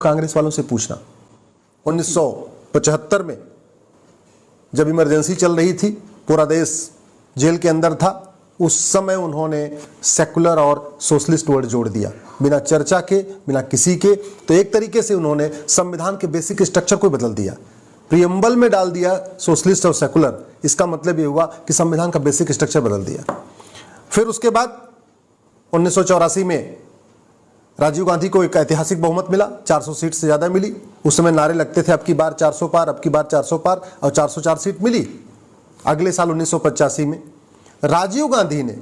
कांग्रेस वालों से पूछना 1975 में जब इमरजेंसी चल रही थी, पूरा देश जेल के अंदर था, उस समय उन्होंने सेकुलर और सोशलिस्ट वर्ड जोड़ दिया बिना चर्चा के, बिना किसी के। तो एक तरीके से उन्होंने संविधान के बेसिक स्ट्रक्चर को बदल दिया, प्रियम्बल में डाल दिया सोशलिस्ट और सेकुलर। इसका मतलब ये हुआ कि संविधान का बेसिक स्ट्रक्चर बदल दिया। फिर उसके बाद 1984 में राजीव गांधी को एक ऐतिहासिक बहुमत मिला, 400 सीट से ज्यादा मिली। उस समय नारे लगते थे अब की बार 400 पार, अब की बार 400 पार, और 404 सीट मिली। अगले साल 1985 में राजीव गांधी ने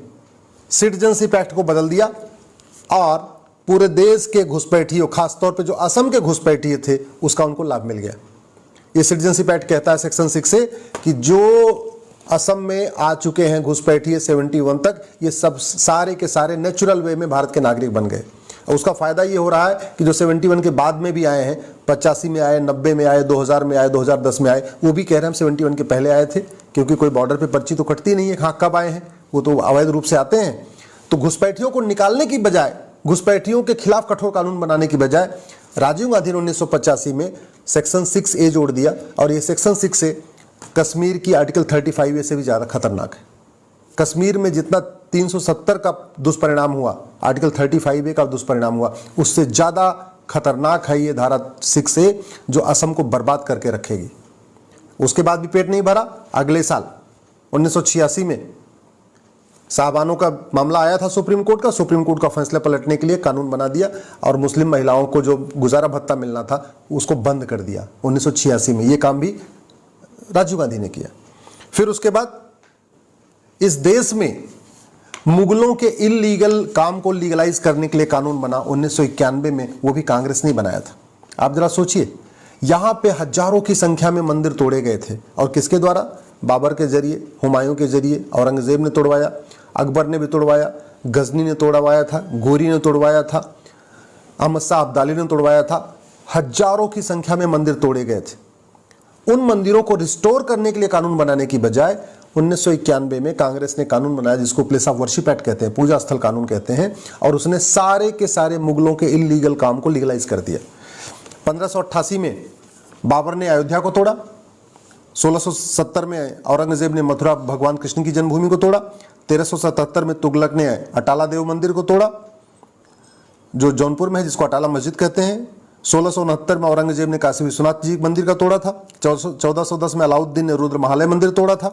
सिटीजनशिप एक्ट को बदल दिया और पूरे देश के घुसपैठियों, खासतौर पे जो असम के घुसपैठिए थे, उसका उनको लाभ मिल गया। ये सिटीजनशिप एक्ट कहता है सेक्शन 6 से कि जो असम में आ चुके हैं घुसपैठिए 71 तक, ये सब सारे के सारे नेचुरल वे में भारत के नागरिक बन गए। और उसका फायदा ये हो रहा है कि जो 71 के बाद में भी आए हैं, 85 में आए, 90 में आए, 2000 में आए, 2010 में आए, वो भी कह रहे हैं हम 71 के पहले आए थे, क्योंकि कोई बॉर्डर पे पर्ची तो कटती नहीं है कहाँ कब आए हैं, वो तो अवैध रूप से आते हैं। तो घुसपैठियों को निकालने की बजाय, घुसपैठियों के खिलाफ कठोर कानून बनाने की बजाय, राजीव गांधी ने 1985 में सेक्शन 6A जोड़ दिया। और ये सेक्शन 6A कश्मीर की आर्टिकल 35A से भी ज़्यादा खतरनाक है। कश्मीर में जितना 370 का दुष्परिणाम हुआ, आर्टिकल 35A का दुष्परिणाम हुआ, उससे ज़्यादा खतरनाक है ये धारा 6A, जो असम को बर्बाद करके रखेगी। उसके बाद भी पेट नहीं भरा। अगले साल 1986 में साहबानों का मामला आया था सुप्रीम कोर्ट का। सुप्रीम कोर्ट का फैसला पलटने के लिए कानून बना दिया और मुस्लिम महिलाओं को जो गुजारा भत्ता मिलना था उसको बंद कर दिया 1986 में। ये काम भी राजीव गांधी ने किया। फिर उसके बाद इस देश में मुगलों के इलीगल काम को लीगलाइज करने के लिए कानून बना 1991 में, वो भी कांग्रेस ने बनाया था। आप जरा सोचिए, यहां पे हजारों की संख्या में मंदिर तोड़े गए थे, और किसके द्वारा? बाबर के जरिए, हुमायूं के जरिए। औरंगजेब ने तोड़वाया, अकबर ने भी तोड़वाया, गजनी ने तोड़वाया था, गोरी ने तोड़वाया था, अहमद शाह अब्दाली ने तोड़वाया था। हजारों की संख्या में मंदिर तोड़े गए थे। उन मंदिरों को रिस्टोर करने के लिए कानून बनाने की बजाय 1991 में कांग्रेस ने कानून बनाया जिसको प्लेस ऑफ वर्शिप एक्ट कहते हैं, पूजा स्थल कानून कहते हैं, और उसने सारे के सारे मुगलों के इलीगल काम को लीगलाइज कर दिया। 1588 में बाबर ने अयोध्या को तोड़ा, 1670 में औरंगजेब ने मथुरा भगवान कृष्ण की जन्मभूमि को तोड़ा, 1377 में तुगलक ने अटाला देव मंदिर को तोड़ा जो जौनपुर में है, जिसको अटाला मस्जिद कहते हैं। 1669 में औरंगजेब ने काशी विश्वनाथ जी मंदिर का तोड़ा था। 1410 में अलाउद्दीन ने रुद्र महालय मंदिर तोड़ा था।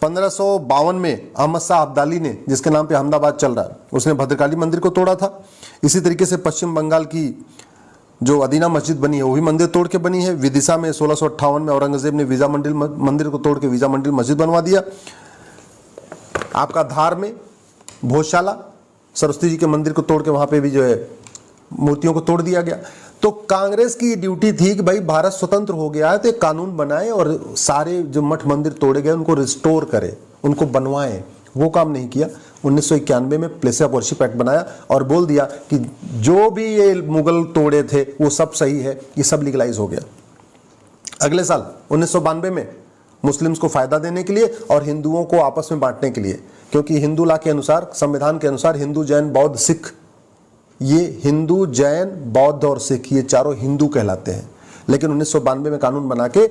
1552 में अहमद शाह अब्दाली ने, जिसके नाम पे अहमदाबाद चल रहा है, उसने भद्रकाली मंदिर को तोड़ा था। इसी तरीके से पश्चिम बंगाल की जो अदीना मस्जिद बनी है वो भी मंदिर तोड़ के बनी है। विदिशा में 1658 में औरंगजेब ने वीजा मंदिर को तोड़ के वीजा मंदिर मस्जिद बनवा दिया। आपका धार में भोजशाला सरस्वती जी के मंदिर को तोड़ के वहां पे भी जो है मूर्तियों को तोड़ दिया गया। तो कांग्रेस की ड्यूटी थी कि भाई भारत स्वतंत्र हो गया है तो एक कानून बनाए और सारे जो मठ मंदिर तोड़े गए उनको रिस्टोर करे, उनको बनवाएं। वो काम नहीं किया। 1991 में प्लेस ऑफ वर्शिप एक्ट बनाया और बोल दिया कि जो भी ये मुगल तोड़े थे वो सब सही है, ये सब लीगलाइज हो गया। अगले साल 1992 में मुस्लिम्स को फायदा देने के लिए और हिंदुओं को आपस में बांटने के लिए, क्योंकि हिंदू लॉ के अनुसार, संविधान के अनुसार हिंदू, जैन, बौद्ध, सिख, ये हिंदू, जैन, बौद्ध और सिख ये चारों हिंदू कहलाते हैं। लेकिन 1992 में कानून बना के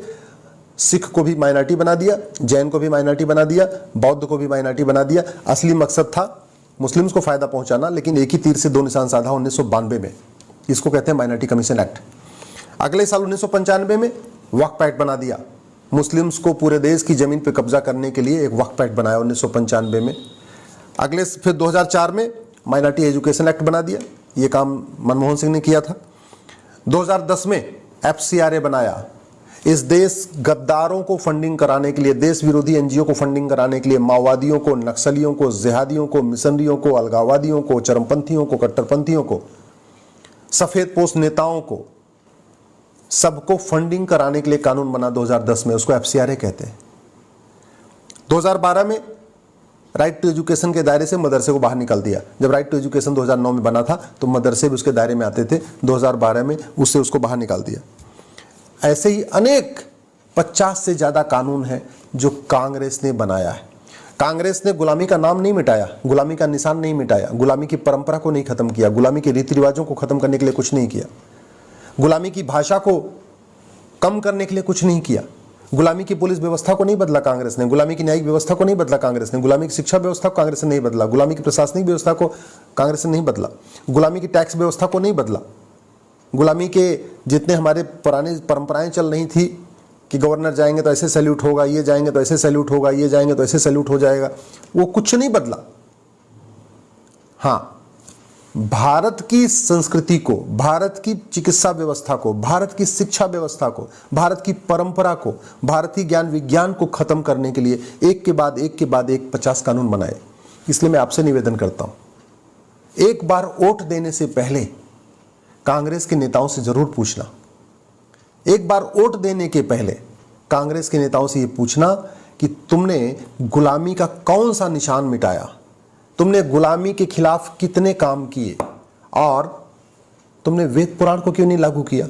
सिख को भी माइनॉरिटी बना दिया, जैन को भी माइनॉरिटी बना दिया, बौद्ध को भी माइनॉरिटी बना दिया। असली मकसद था मुस्लिम्स को फायदा पहुंचाना, लेकिन एक ही तीर से दो निशान साधा 1992 में। इसको कहते हैं माइनॉरिटी कमीशन एक्ट। अगले साल 1995 में वक्फ एक्ट बना दिया। मुस्लिम्स को पूरे देश की जमीन पर कब्जा करने के लिए एक वक्फ एक्ट बनाया 1995 में। अगले फिर 2004 में माइनॉरिटी एजुकेशन एक्ट बना दिया। ये काम मनमोहन सिंह ने किया था। 2010 में FCRA बनाया। इस देश गद्दारों को फंडिंग कराने के लिए, देश विरोधी NGO को फंडिंग कराने के लिए, माओवादियों को, नक्सलियों को, जिहादियों को, मिशनरियों को, अलगाववादियों को, चरमपंथियों को, कट्टरपंथियों को, सफेद पोस्ट नेताओं को, सबको फंडिंग कराने के लिए कानून बना 2010 में, उसको FCRA कहते हैं। 2012 में राइट टू एजुकेशन के दायरे से मदरसे को बाहर निकाल दिया। जब राइट टू एजुकेशन 2009 में बना था तो मदरसे भी उसके दायरे में आते थे, 2012 में उसको बाहर निकाल दिया। ऐसे ही अनेक 50 से ज़्यादा कानून हैं जो कांग्रेस ने बनाया है। कांग्रेस ने गुलामी का नाम नहीं मिटाया, गुलामी का निशान नहीं मिटाया, गुलामी की परंपरा को नहीं खत्म किया, गुलामी के रीति रिवाजों को खत्म करने के लिए कुछ नहीं किया। गुलामी की भाषा को कम करने के लिए कुछ नहीं किया। गुलामी की पुलिस व्यवस्था को नहीं बदला कांग्रेस ने, गुलामी की न्यायिक व्यवस्था को नहीं बदला कांग्रेस ने, गुलामी की शिक्षा व्यवस्था को कांग्रेस ने नहीं बदला, गुलामी की प्रशासनिक व्यवस्था को कांग्रेस ने नहीं बदला, गुलामी की टैक्स व्यवस्था को नहीं बदला, गुलामी के जितने हमारे पुरानी परंपराएं चल रही थी कि गवर्नर जाएंगे तो ऐसे सैल्यूट होगा, ये जाएंगे तो ऐसे सैल्यूट होगा, ये जाएंगे तो ऐसे सैल्यूट हो जाएगा, वो कुछ नहीं बदला। हाँ, भारत की संस्कृति को, भारत की चिकित्सा व्यवस्था को, भारत की शिक्षा व्यवस्था को, भारत की परंपरा को, भारतीय ज्ञान विज्ञान को खत्म करने के लिए एक के बाद एक के बाद एक 50 कानून बनाए। इसलिए मैं आपसे निवेदन करता हूं, एक बार वोट देने से पहले कांग्रेस के नेताओं से जरूर पूछना, एक बार वोट देने के पहले कांग्रेस के नेताओं से यह पूछना कि तुमने गुलामी का कौन सा निशान मिटाया, तुमने गुलामी के खिलाफ कितने काम किए और तुमने वेद पुराण को क्यों नहीं लागू किया।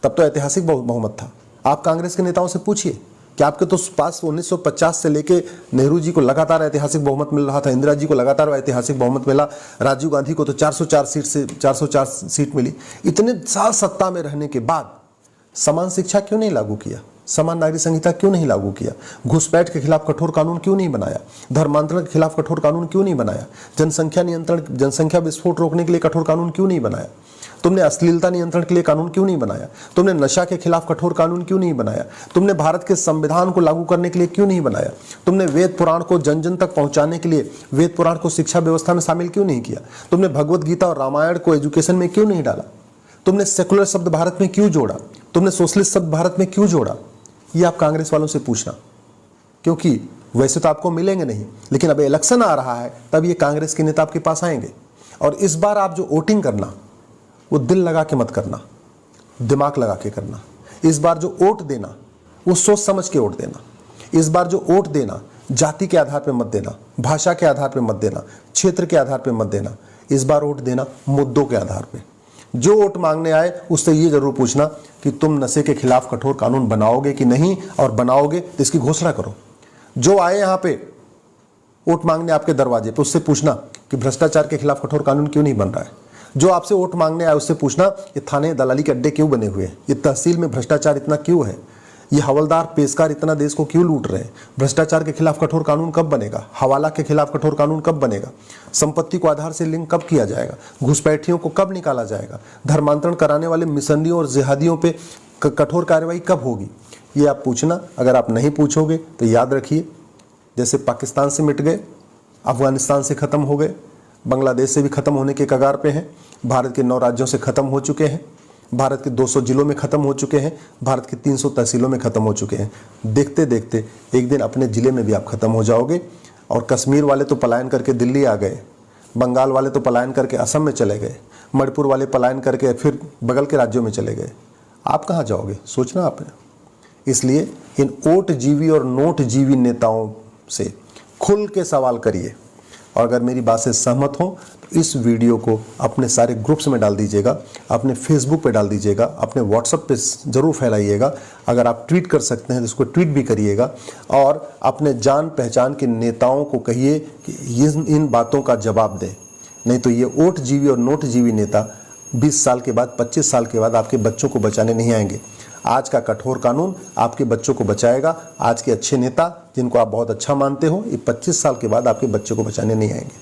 तब तो ऐतिहासिक बहुमत था। आप कांग्रेस के नेताओं से पूछिए कि आपके तो पास 1950 से लेके नेहरू जी को लगातार ऐतिहासिक बहुमत मिल रहा था, इंदिरा जी को लगातार ऐतिहासिक बहुमत मिला, राजीव गांधी को तो 404 सीट मिली। इतने साल सत्ता में रहने के बाद समान शिक्षा क्यों नहीं लागू किया, समान नागरिक संहिता क्यों नहीं लागू किया, घुसपैठ के खिलाफ कठोर कानून क्यों नहीं बनाया, धर्मांतरण के खिलाफ कठोर कानून क्यों नहीं बनाया, जनसंख्या नियंत्रण, जनसंख्या विस्फोट रोकने के लिए कठोर कानून क्यों नहीं बनाया, तुमने अश्लीलता नियंत्रण के लिए कानून क्यों नहीं बनाया, तुमने नशा के खिलाफ कठोर कानून क्यों नहीं बनाया, तुमने भारत के संविधान को लागू करने के लिए क्यों नहीं बनाया, तुमने वेद पुराण को जन जन तक पहुंचाने के लिए वेद पुराण को शिक्षा व्यवस्था में शामिल क्यों नहीं किया, तुमने भगवत गीता और रामायण को एजुकेशन में क्यों नहीं डाला, तुमने सेकुलर शब्द भारत में क्यों जोड़ा, तुमने सोशलिस्ट शब्द भारत में क्यों जोड़ा। ये आप कांग्रेस वालों से पूछना, क्योंकि वैसे तो आपको मिलेंगे नहीं, लेकिन अब इलेक्शन आ रहा है तब ये कांग्रेस के नेता आपके पास आएंगे। और इस बार आप जो वोटिंग करना वो दिल लगा के मत करना, दिमाग लगा के करना। इस बार जो वोट देना वो सोच समझ के वोट देना। इस बार जो वोट देना जाति के आधार पर मत देना, भाषा के आधार पर मत देना, क्षेत्र के आधार पर मत देना। इस बार वोट देना मुद्दों के आधार पर। जो वोट मांगने आए उससे ये जरूर पूछना कि तुम नशे के खिलाफ कठोर कानून बनाओगे कि नहीं, और बनाओगे तो इसकी घोषणा करो। जो आए यहाँ पे वोट मांगने आपके दरवाजे पे उससे पूछना कि भ्रष्टाचार के खिलाफ कठोर कानून क्यों नहीं बन रहा है। जो आपसे वोट मांगने आए उससे पूछना ये थाने दलाली के अड्डे क्यों बने हुए हैं, ये तहसील में भ्रष्टाचार इतना क्यों है, ये हवलदार पेशकार इतना देश को क्यों लूट रहे हैं, भ्रष्टाचार के खिलाफ कठोर कानून कब बनेगा, हवाला के खिलाफ कठोर कानून कब बनेगा, संपत्ति को आधार से लिंक कब किया जाएगा, घुसपैठियों को कब निकाला जाएगा, धर्मांतरण कराने वाले मिशनरियों और जिहादियों पे कठोर कार्रवाई कब होगी। ये आप पूछना। अगर आप नहीं पूछोगे तो याद रखिए, जैसे पाकिस्तान से मिट गए, अफगानिस्तान से ख़त्म हो गए, बांग्लादेश से भी ख़त्म होने के कगार पे हैं, भारत के 9 राज्यों से ख़त्म हो चुके हैं, भारत के 200 जिलों में ख़त्म हो चुके हैं, भारत की 300 तहसीलों में ख़त्म हो चुके हैं। देखते देखते एक दिन अपने ज़िले में भी आप ख़त्म हो जाओगे। और कश्मीर वाले तो पलायन करके दिल्ली आ गए, बंगाल वाले तो पलायन करके असम में चले गए, मणिपुर वाले पलायन करके फिर बगल के राज्यों में चले गए। आप कहाँ जाओगे, सोचना आपने। इसलिए इन वोट जीवी और नोट जीवी नेताओं से खुल के सवाल करिए। और अगर मेरी बात से सहमत हो तो इस वीडियो को अपने सारे ग्रुप्स में डाल दीजिएगा, अपने फेसबुक पे डाल दीजिएगा, अपने व्हाट्सएप पे ज़रूर फैलाइएगा। अगर आप ट्वीट कर सकते हैं तो इसको ट्वीट भी करिएगा। और अपने जान पहचान के नेताओं को कहिए कि इन बातों का जवाब दें, नहीं तो ये वोट जीवी और नोट जीवी नेता 20 साल के बाद, 25 साल के बाद आपके बच्चों को बचाने नहीं आएंगे। आज का कठोर कानून आपके बच्चों को बचाएगा। आज के अच्छे नेता जिनको आप बहुत अच्छा मानते हो, ये 25 साल के बाद आपके बच्चों को बचाने नहीं आएंगे।